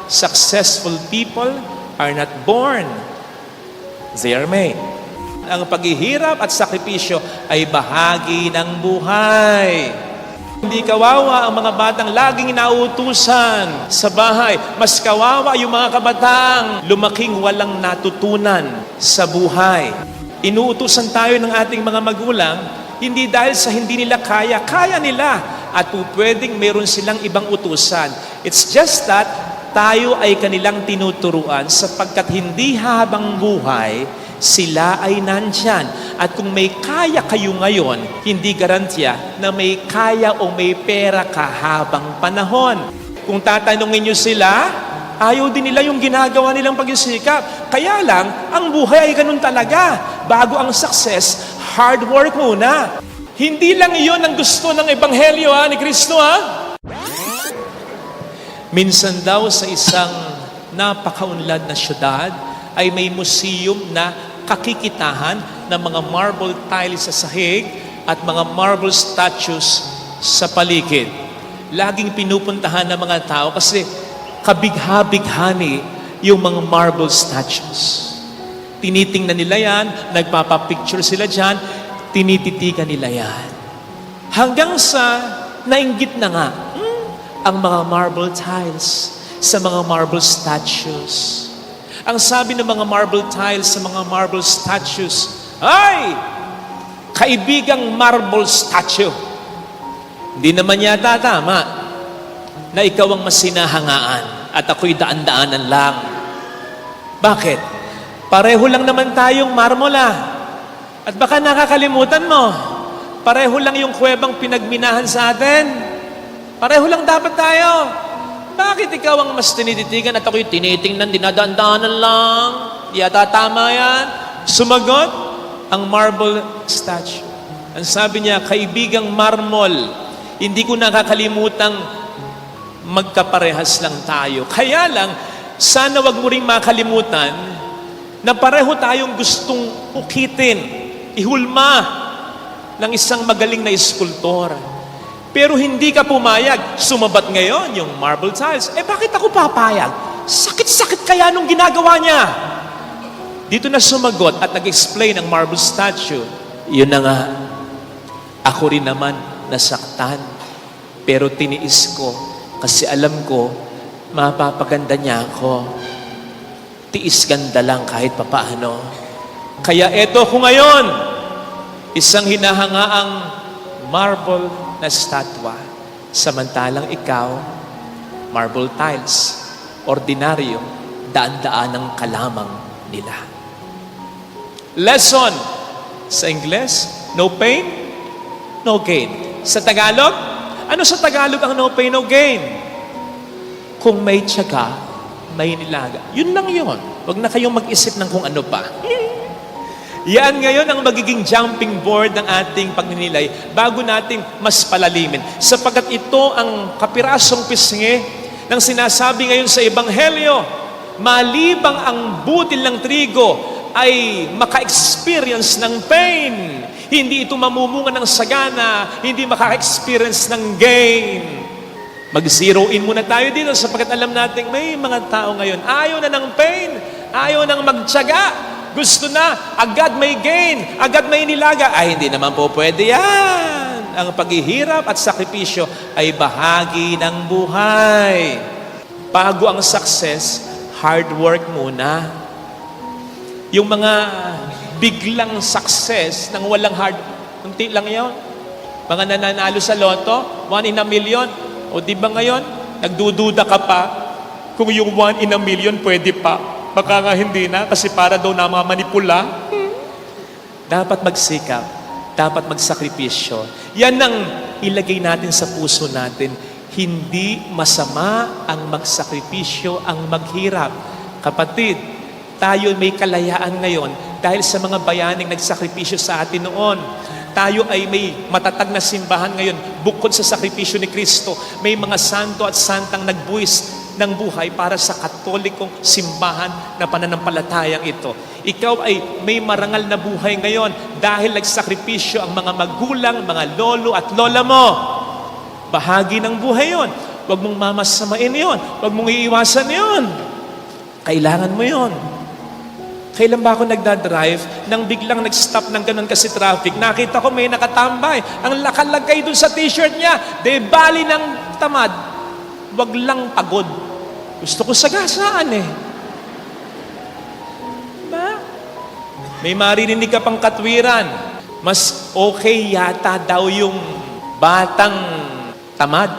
Successful people are not born. They are made. Ang paghihirap at sakripisyo ay bahagi ng buhay. Hindi kawawa ang mga batang laging inautusan sa bahay. Mas kawawa yung mga kabatang lumaking walang natutunan sa buhay. Inuutusan tayo ng ating mga magulang, hindi dahil sa hindi nila kaya nila. At pwedeng meron silang ibang utusan. It's just that tayo ay kanilang tinuturuan sapagkat hindi habang buhay, sila ay nandyan. At kung may kaya kayo ngayon, hindi garantiya na may kaya o may pera ka habang panahon. Kung tatanungin nyo sila, ayaw din nila yung ginagawa nilang pagsisikap. Kaya lang, ang buhay ay ganun talaga. Bago ang success, hard work muna. Hindi lang iyon ang gusto ng Ebanghelyo ni Kristo. Minsan daw sa isang napakaunlad na syudad ay may museum na kakikitahan ng mga marble tiles sa sahig at mga marble statues sa paligid. Laging pinupuntahan ng mga tao kasi kabigha-bighani yung mga marble statues. Tinitingnan nila yan, nagpapapicture sila dyan, tinititigan nila yan. Hanggang sa nainggit na nga ang mga marble tiles sa mga marble statues. Ang sabi ng mga marble tiles sa mga marble statues, ay, kaibigang marble statue, hindi naman yata tama na ikaw ang masinahangaan at ako'y daan-daanan lang. Bakit? Pareho lang naman tayong marmola. At baka nakakalimutan mo, pareho lang yung kuwebang pinagminahan sa atin. Pareho lang dapat tayo. Bakit ikaw ang mas tinititigan at ako'y tinitingnan, dinadaan-daanan lang? Yata tama yan. Sumagot ang marble statue. Ang sabi niya, kaibigang marmol, hindi ko nakakalimutang magkaparehas lang tayo. Kaya lang, sana wag mo ring makalimutan na pareho tayong gustong ukitin, ihulma ng isang magaling na eskultor. Pero hindi ka pumayag. Sumabat ngayon yung marble tiles. Bakit ako papayag? Sakit-sakit kaya nung ginagawa niya. Dito na sumagot at nag-explain ang marble statue. Yun na nga, ako rin naman nasaktan. Pero tiniis ko kasi alam ko, mapapaganda niya ako. Tiis ganda lang kahit papaano. Kaya eto ko ngayon, isang hinahangaang marble na statwa. Samantalang ikaw, marble tiles, ordinaryo, daan-daanang kalamang nila. Lesson sa Ingles, no pain, no gain. Sa Tagalog, ano sa Tagalog ang no pain, no gain? Kung may tiyaga, may nilaga. Yun lang yun. Huwag na kayong mag-isip ng kung ano pa. Yan ngayon ang magiging jumping board ng ating pagninilay bago nating mas palalimin. Sapagkat ito ang kapirasong pisngi ng sinasabi ngayon sa Ebanghelyo. Malibang ang budil ng trigo ay maka-experience ng pain. Hindi ito mamumunga ng sagana, hindi maka-experience ng gain. Mag-zero in muna tayo dito sapagkat alam natin may mga tao ngayon ayaw na ng pain, ayaw nang magtiyaga. Gusto na, agad may gain, agad may nilaga. Ay, hindi naman po pwede yan. Ang paghihirap at sakripisyo ay bahagi ng buhay. Bago ang success, hard work muna. Yung mga biglang success nang walang hard, unti lang yun. Mga nananalo sa loto, 1 in a million. O di ba ngayon, nagdududa ka pa kung yung 1 in a million pwede pa. Baka nga hindi na, kasi para daw na manipula. Dapat magsikap, dapat magsakripisyo. Yan ang ilagay natin sa puso natin. Hindi masama ang magsakripisyo, ang maghirap. Kapatid, tayo may kalayaan ngayon dahil sa mga bayaning nagsakripisyo sa atin noon. Tayo ay may matatag na simbahan ngayon bukod sa sakripisyo ni Kristo. May mga santo at santang nagbuwis ng buhay para sa katolikong simbahan na pananampalatayang ito. Ikaw ay may marangal na buhay ngayon dahil nagsakripisyo ang mga magulang, mga lolo at lola mo. Bahagi ng buhay yon. Huwag mong mamasamain yon. Huwag mong iiwasan yon. Kailangan mo yon. Kailan ba ako nagdadrive nang biglang nag-stop ng ganun kasi traffic? Nakita ko may nakatambay. Ang lakalagay dun sa t-shirt niya. De bali ng tamad. Wag lang pagod. Gusto ko sagasaan eh. Diba? May maririnig ka pang katwiran. Mas okay yata daw yung batang tamad.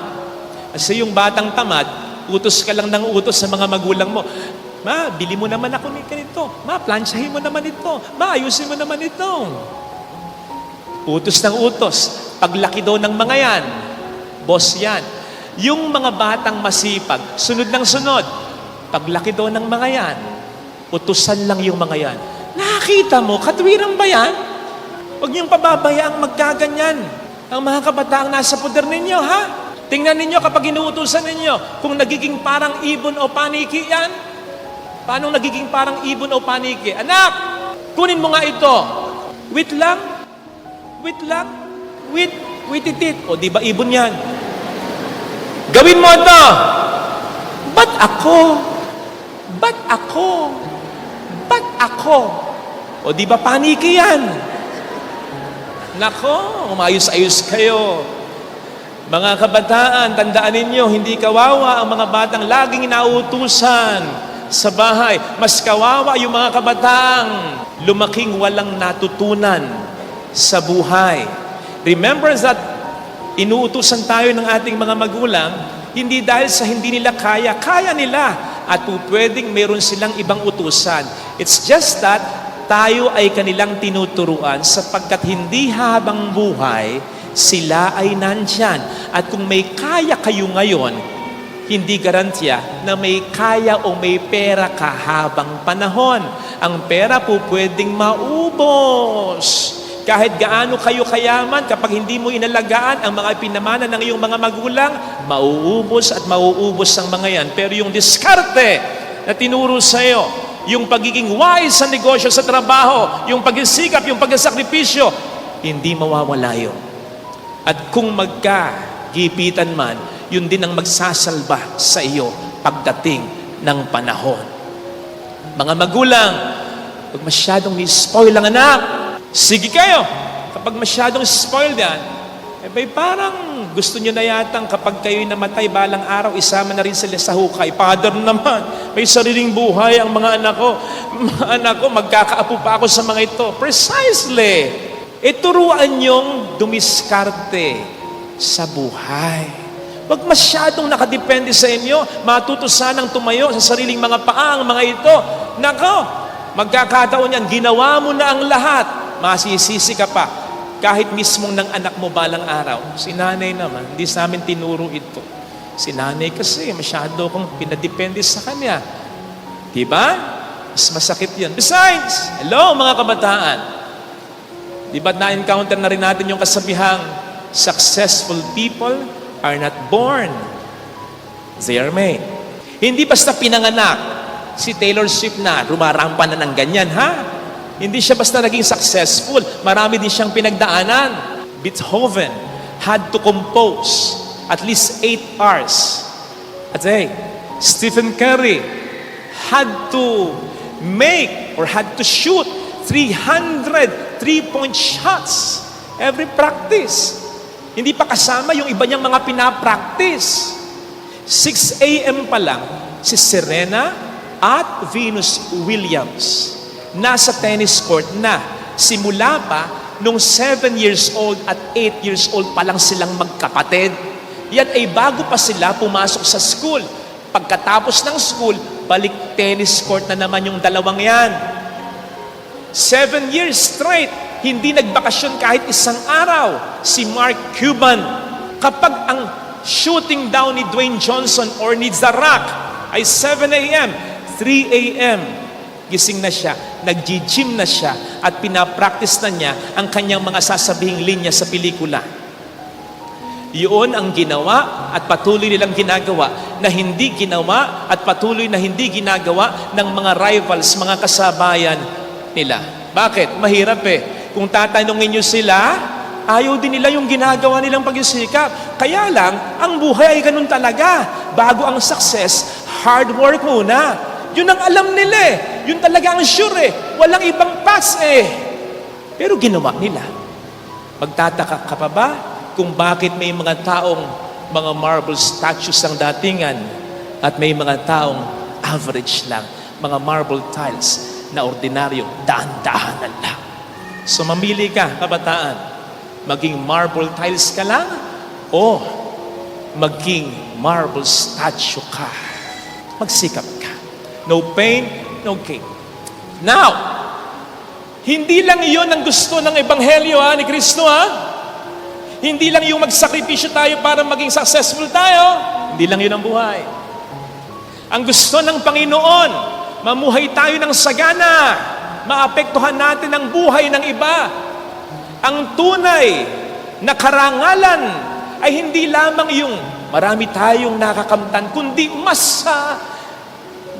Kasi yung batang tamad, utos ka lang ng utos sa mga magulang mo. Ma, bili mo naman ako ni ganito. Ma, plansyahin mo naman ito. Ma, ayusin mo naman ito. Utos ng utos. Paglaki daw ng mga yan, boss yan. Yung mga batang masipag, sunod ng sunod. Paglaki daw ng mga yan, utusan lang yung mga yan. Nakita mo, katwiran ba yan? Huwag niyong pababayaang magkaganyan. Ang mga kabataang nasa poder ninyo, ha? Tingnan ninyo kapag inuutusan ninyo, kung nagiging parang ibon o paniki yan, paano nagiging parang ibon o paniki? Anak, kunin mo nga ito. Wait lang. Wait lang. Wait it. O di ba ibon yan? Gawin mo ito. Ba't ako? Ba't ako? Ba't ako? O di ba paniki yan? Nako, umayos-ayos kayo. Mga kabataan, tandaan ninyo, hindi kawawa ang mga batang laging nauutusan sa bahay. Mas kawawa yung mga kabataang lumaking walang natutunan sa buhay. Remember that inuutusan tayo ng ating mga magulang, hindi dahil sa hindi nila kaya nila. At pwedeng meron silang ibang utusan. It's just that tayo ay kanilang tinuturuan sapagkat hindi habang buhay, sila ay nandyan. At kung may kaya kayo ngayon, hindi garantiya na may kaya o may pera ka habang panahon. Ang pera po pwedeng maubos. Kahit gaano kayo kayaman, kapag hindi mo inalagaan ang mga pinamana ng iyong mga magulang, mauubos at mauubos ang mga yan. Pero yung diskarte na tinuro sa iyo, yung pagiging wise sa negosyo, sa trabaho, yung pagsisikap, yung pagsasakripisyo, hindi mawawala yun. At kung magkagipitan man, yun din ang magsasalba sa iyo pagdating ng panahon. Mga magulang, huwag masyadong ni-spoil ang anak. Sige kayo. Kapag masyadong spoiled yan, parang gusto nyo na yatang kapag kayo'y namatay balang araw, isama na rin sila sa hukay. Father naman, may sariling buhay ang mga anak ko. Mga anak ko, magkakaapo pa ako sa mga ito. Precisely. Turuan nyong dumiskarte sa buhay. Huwag masyadong nakadepende sa inyo. Matutusanang tumayo sa sariling mga paa ang mga ito. Nako, magkakataon yan, ginawa mo na ang lahat. Masisisi ka pa. Kahit mismong ng anak mo balang araw. Si nanay naman, hindi sa amin tinuro ito. Si nanay kasi masyado kong pinadepende sa kanya. Diba? Mas masakit yan. Besides, hello mga kabataan. Diba na-encounter na rin natin yung kasabihang successful people are not born. They are made. Hindi basta pinanganak si Taylor Swift na rumarampa na ng ganyan, ha? Hindi siya basta naging successful. Marami din siyang pinagdaanan. Beethoven had to compose at least 8 hours a day. Stephen Curry had to make or had to shoot 300 3-point shots every practice. Hindi pa kasama yung iba niyang mga pinapractice. 6 a.m. pa lang, si Serena at Venus Williams nasa tennis court na. Simula pa, nung 7 years old at 8 years old pa lang silang magkapatid. Yan ay bago pa sila pumasok sa school. Pagkatapos ng school, balik tennis court na naman yung dalawang yan. 7 years straight, hindi nagbakasyon kahit isang araw. Si Mark Cuban, kapag ang shooting down ni Dwayne Johnson or ni The Rock ay 7 a.m., 3 a.m., gising na siya, nag-gym na siya, at pinapractice na niya ang kanyang mga sasabihing linya sa pelikula. Yun ang ginawa at patuloy nilang ginagawa na hindi ginawa at patuloy na hindi ginagawa ng mga rivals, mga kasabayan nila. Bakit? Mahirap eh. Kung tatanungin nyo sila, Ayaw din nila yung ginagawa nilang pagsisikap. Kaya lang, ang buhay ay ganun talaga. Bago ang success, hard work muna. Yun ang alam nila eh. Yun talaga ang sure eh. Walang ibang paths eh. Pero ginawa nila. Magtataka ka pa ba kung bakit may mga taong mga marble statues ang datingan at may mga taong average lang, mga marble tiles na ordinaryo, daan-daanan lang. So mamili ka, kabataan, maging marble tiles ka lang o maging marble statue ka. Magsikap ka. No pain, no gain. Now, hindi lang iyon ang gusto ng Ebanghelyo ni Kristo Hindi lang yung magsakripisyo tayo para maging successful tayo. Hindi lang yun ang buhay. Ang gusto ng Panginoon, mamuhay tayo ng sagana. Maapektuhan natin ang buhay ng iba. Ang tunay na karangalan ay hindi lamang yung marami tayong nakakamtan, kundi mas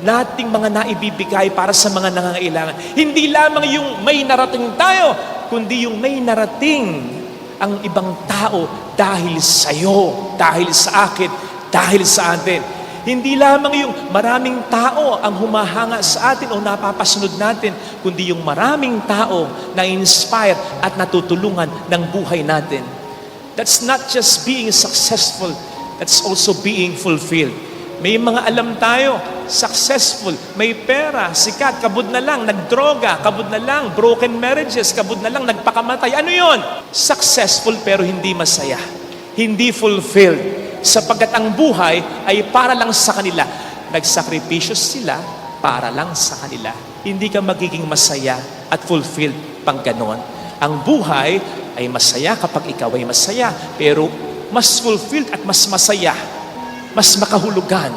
nating mga naibibigay para sa mga nangangailangan. Hindi lamang yung may narating tayo, kundi yung may narating ang ibang tao dahil sa iyo, dahil sa akin, dahil sa atin. Hindi lamang yung maraming tao ang humahanga sa atin o napapasunod natin, kundi yung maraming tao na inspire at natutulungan ng buhay natin. That's not just being successful, that's also being fulfilled. May mga alam tayo, successful, may pera, sikat, kabud na lang, nagdroga, kabud na lang, broken marriages, kabud na lang, nagpakamatay. Ano yon? Successful pero hindi masaya. Hindi fulfilled. Sapagkat ang buhay ay para lang sa kanila. Nagsakripisyo sila para lang sa kanila. Hindi ka magiging masaya at fulfilled pang ganon. Ang buhay ay masaya kapag ikaw ay masaya. Pero mas fulfilled at mas masaya, mas makahulugan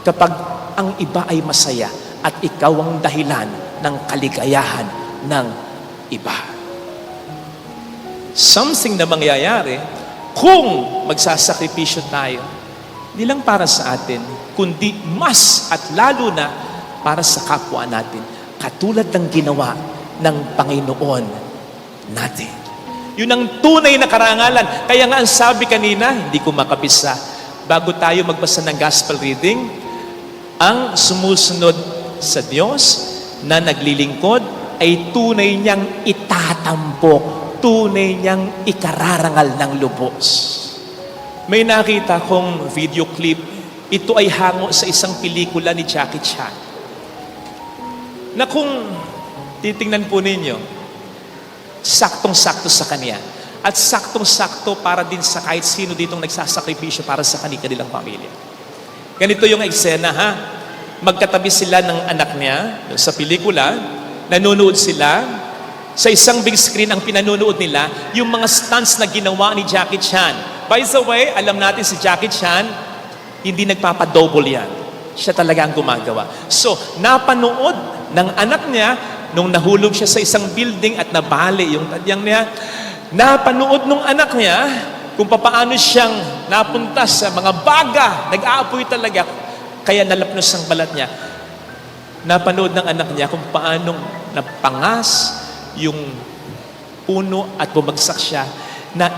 kapag ang iba ay masaya at ikaw ang dahilan ng kaligayahan ng iba. Something na mangyayari kung magsasakripisyo tayo, hindi lang para sa atin, kundi mas at lalo na para sa kapwa natin, katulad ng ginawa ng Panginoon natin. Yun ang tunay na karangalan. Kaya nga ang sabi kanina, hindi ko makapisa, bago tayo magbasa ng gospel reading, ang sumusunod sa Diyos na naglilingkod ay tunay niyang itatampok, tunay niyang ikararangal ng lubos. May nakita kong video clip, ito ay hango sa isang pelikula ni Jackie Chan, na kung titingnan po ninyo, saktong-sakto sa kanya. At saktong-sakto para din sa kahit sino ditong nagsasakripisyo para sa kanilang pamilya. Ganito yung eksena Magkatabi sila ng anak niya sa pelikula, nanonood sila. Sa isang big screen ang pinanunood nila, yung mga stunts na ginawa ni Jackie Chan. By the way, alam natin si Jackie Chan, hindi nagpapadouble yan. Siya talaga ang gumagawa. So, napanood ng anak niya, nung nahulog siya sa isang building at nabali yung tadyang niya, napanood nung anak niya kung paano siyang napunta sa mga baga, nag-aapoy talaga, kaya nalapnos ang balat niya. Napanood ng anak niya kung paano napangas yung puno at bumagsak siya na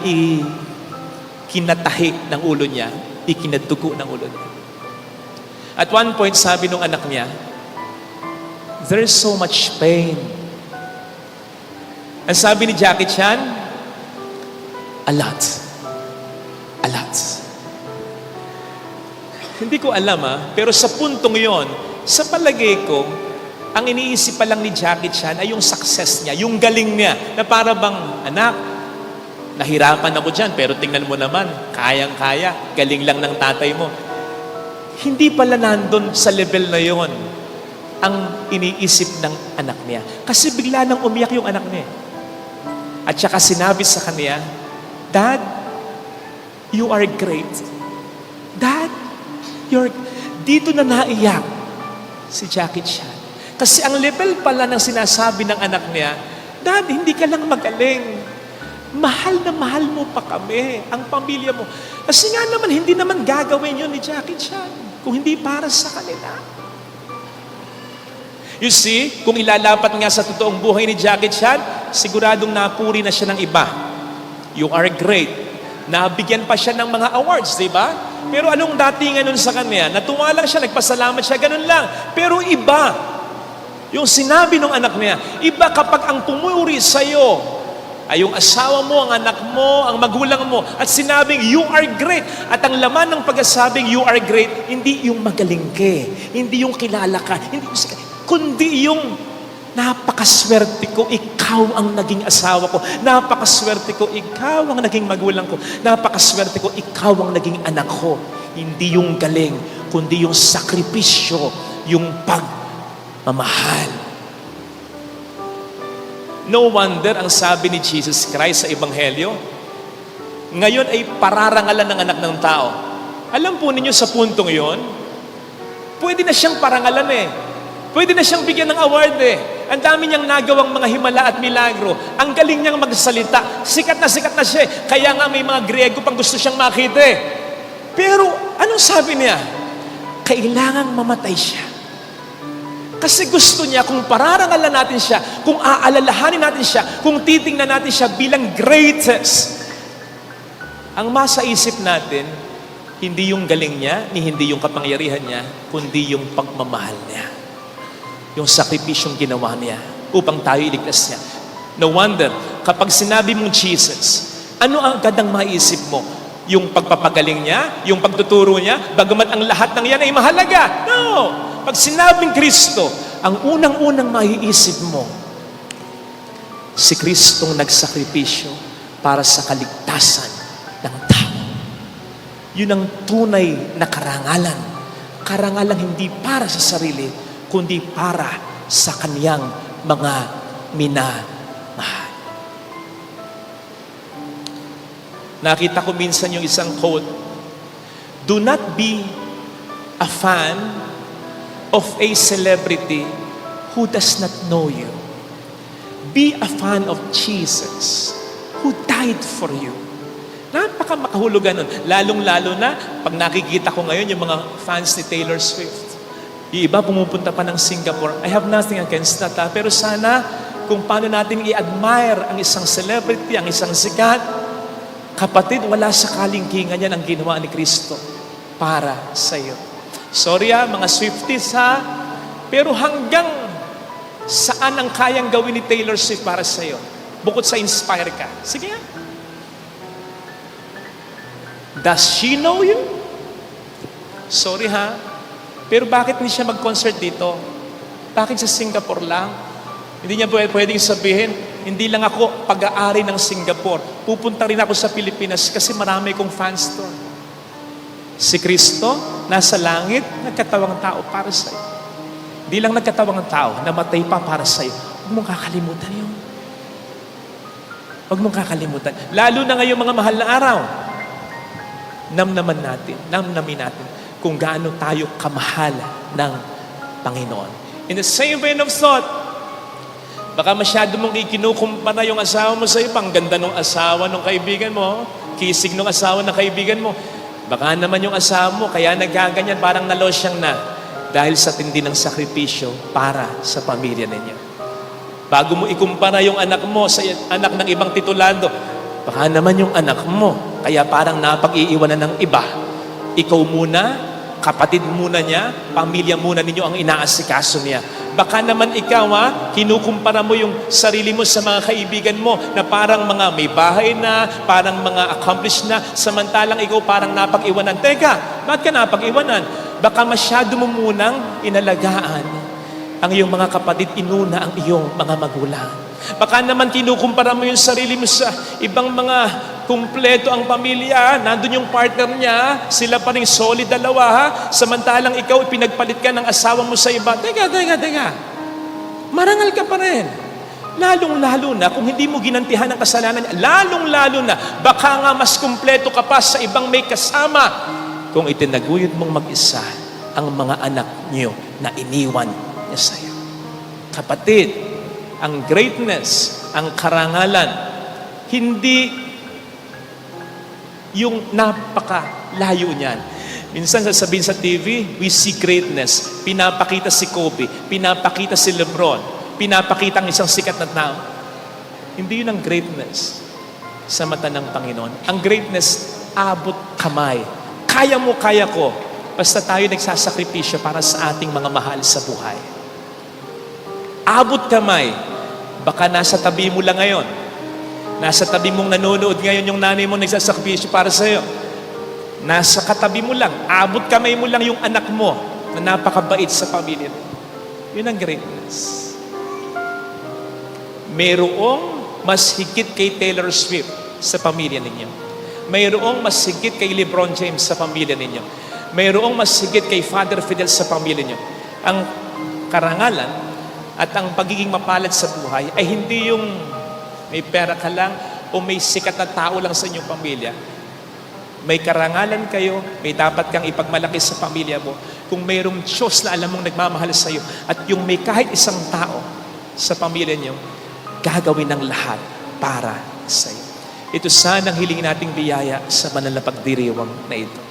ikinatahi ng ulo niya, ikinadugo ng ulo niya. At one point, sabi nung anak niya, there is so much pain. Ang sabi ni Jackie Chan, a lot. A lot. Hindi ko alam pero sa puntong yon, sa palagay ko, ang iniisip pa lang ni Jackie Chan ay yung success niya, yung galing niya, na para bang, anak, nahirapan ako dyan, pero tingnan mo naman, kayang-kaya, galing lang ng tatay mo. Hindi pala nandun sa level na yon ang iniisip ng anak niya. Kasi bigla nang umiyak yung anak niya. At saka sinabi sa kanya, Dad, you are great. Dad, dito na naiyak si Jackie Chan. Kasi ang level pala ng sinasabi ng anak niya, Dad, hindi ka lang magaling. Mahal na mahal mo pa kami, ang pamilya mo. Kasi nga naman, hindi naman gagawin yun ni Jackie Chan kung hindi para sa kanila. You see, kung ilalapat nga sa totoong buhay ni Jackie Chan, siguradong napuri na siya ng iba. You are great. Nabigyan pa siya ng mga awards, di ba? Pero anong datingan nun sa kanya? Natuwa lang siya, nagpasalamat siya, ganun lang. Pero iba, yung sinabi ng anak niya, iba kapag ang pumuri sa'yo ay yung asawa mo, ang anak mo, ang magulang mo, at sinabing, you are great. At ang laman ng pag-asabing, you are great, hindi yung magaling ka, hindi yung kilala ka, hindi yung kundi yung napakaswerte ko, ikaw ang naging asawa ko. Napakaswerte ko, ikaw ang naging magulang ko. Napakaswerte ko, ikaw ang naging anak ko. Hindi yung galing, kundi yung sakripisyo, yung pagmamahal. No wonder ang sabi ni Jesus Christ sa Ebanghelyo, ngayon ay pararangalan ng anak ng tao. Alam po ninyo sa puntong yon, pwede na siyang parangalan eh. Pwede na siyang bigyan ng award eh. Ang dami niyang nagawang mga himala at milagro. Ang galing niyang magsalita. Sikat na siya. Kaya nga may mga Griego pang gusto siyang makita eh. Pero anong sabi niya? Kailangang mamatay siya. Kasi gusto niya kung pararangalan natin siya, kung aalalahanin natin siya, kung titingnan natin siya bilang greatest. Ang masa isip natin, hindi yung galing niya, ni hindi yung kapangyarihan niya, kundi yung pagmamahal niya. Yung sakripisyong ginawa niya upang tayo iligtas niya. No wonder, kapag sinabi mong Jesus, ano ang agad ang maisip mo? Yung pagpapagaling niya? Yung pagtuturo niya? Bagamat ang lahat ng yan ay mahalaga. No! Pag sinabing Kristo, ang unang-unang maiisip mo, si Kristong nagsakripisyo para sa kaligtasan ng tao. Yun ang tunay na karangalan. Karangalan hindi para sa sarili, kundi para sa kaniyang mga minamahal. Nakita ko minsan yung isang quote, do not be a fan of a celebrity who does not know you. Be a fan of Jesus who died for you. Napaka makahulugan nun. Lalong-lalo na pag nakikita ko ngayon yung mga fans ni Taylor Swift. Yung iba pumupunta pa ng Singapore. I have nothing against that. Pero sana kung paano natin i-admire ang isang celebrity, ang isang sikat, kapatid, wala sa kalingkingan yan ang ginawa ni Kristo para sa iyo. Sorry mga Swifties pero hanggang saan ang kayang gawin ni Taylor Swift para sa iyo? Bukod sa inspire ka. Sige nga. Does she know you? Sorry pero bakit hindi siya mag-concert dito? Bakit sa Singapore lang? Hindi niya pwedeng sabihin, hindi lang ako pag-aari ng Singapore. Pupunta rin ako sa Pilipinas kasi marami kong fans doon. Si Kristo, nasa langit, nagkatawang tao para sa iyo. Hindi lang nagkatawang tao, namatay pa para sa iyo. Huwag mong kakalimutan yun. Huwag mong kakalimutan. Lalo na ngayong mga mahal na araw. Namnamin natin kung gaano tayo kamahal ng Panginoon. In the same vein of thought, baka masyado mong ikinukumpara yung asawa mo sa iyo, pang ganda ng asawa ng kaibigan mo, kisig ng asawa ng kaibigan mo. Baka naman yung asawa mo, kaya nagaganyan, parang nalosyang na dahil sa tindi ng sakripisyo para sa pamilya ninyo. Bago mo ikumpara yung anak mo sa anak ng ibang titulado, baka naman yung anak mo, kaya parang napag-iiwanan ng iba. Ikaw muna, kapatid muna niya, pamilya muna ninyo ang inaasikaso niya. Baka naman ikaw, kinukumpara mo yung sarili mo sa mga kaibigan mo na parang mga may bahay na, parang mga accomplished na, samantalang ikaw parang napag-iwanan. Teka, bakit ka napag-iwanan? Baka masyado mo munang inalagaan ang iyong mga kapatid, inuna ang iyong mga magulang. Baka naman kinukumpara mo yung sarili mo sa ibang mga kumpleto ang pamilya, nandun yung partner niya, sila pa rin solid dalawa, samantalang ikaw pinagpalit ka ng asawa mo sa iba. Teka. Marangal ka pa rin. Lalong-lalo na kung hindi mo ginantihan ang kasalanan niya, lalong-lalo na baka nga mas kumpleto ka pa sa ibang may kasama kung itinaguyod mong mag-isa ang mga anak niyo na iniwan niya sa iyo. Kapatid, ang greatness, ang karangalan, hindi yung napakalayo niyan. Minsan sasabihin sa TV, we see greatness. Pinapakita si Kobe, pinapakita si Lebron, pinapakita ang isang sikat na tao. Hindi yun ang greatness. sa mata ng Panginoon. Ang greatness, abot kamay. Kaya mo, kaya ko. Basta tayo nagsasakripisyo para sa ating mga mahal sa buhay. Abot kamay. Baka nasa tabi mo lang ngayon. Nasa tabi mong nanonood ngayon yung nanay mo nagsasakripisyo para sa iyo. Nasa katabi mo lang, abot kamay mo lang yung anak mo na napakabait sa pamilya mo. Yun ang greatness. Mayroong mas higit kay Taylor Swift sa pamilya ninyo. Mayroong mas higit kay LeBron James sa pamilya ninyo. Mayroong mas higit kay Father Fidel sa pamilya ninyo. Ang karangalan at ang pagiging mapalad sa buhay ay hindi yung may pera ka lang o may sikat na tao lang sa inyong pamilya. May karangalan kayo, may dapat kang ipagmalaki sa pamilya mo. Kung mayroong Diyos na alam mong nagmamahal sa iyo at yung may kahit isang tao sa pamilya niyo, gagawin ng lahat para sa iyo. Ito sana ang hiling nating biyaya sa banal na pagdiriwang na ito.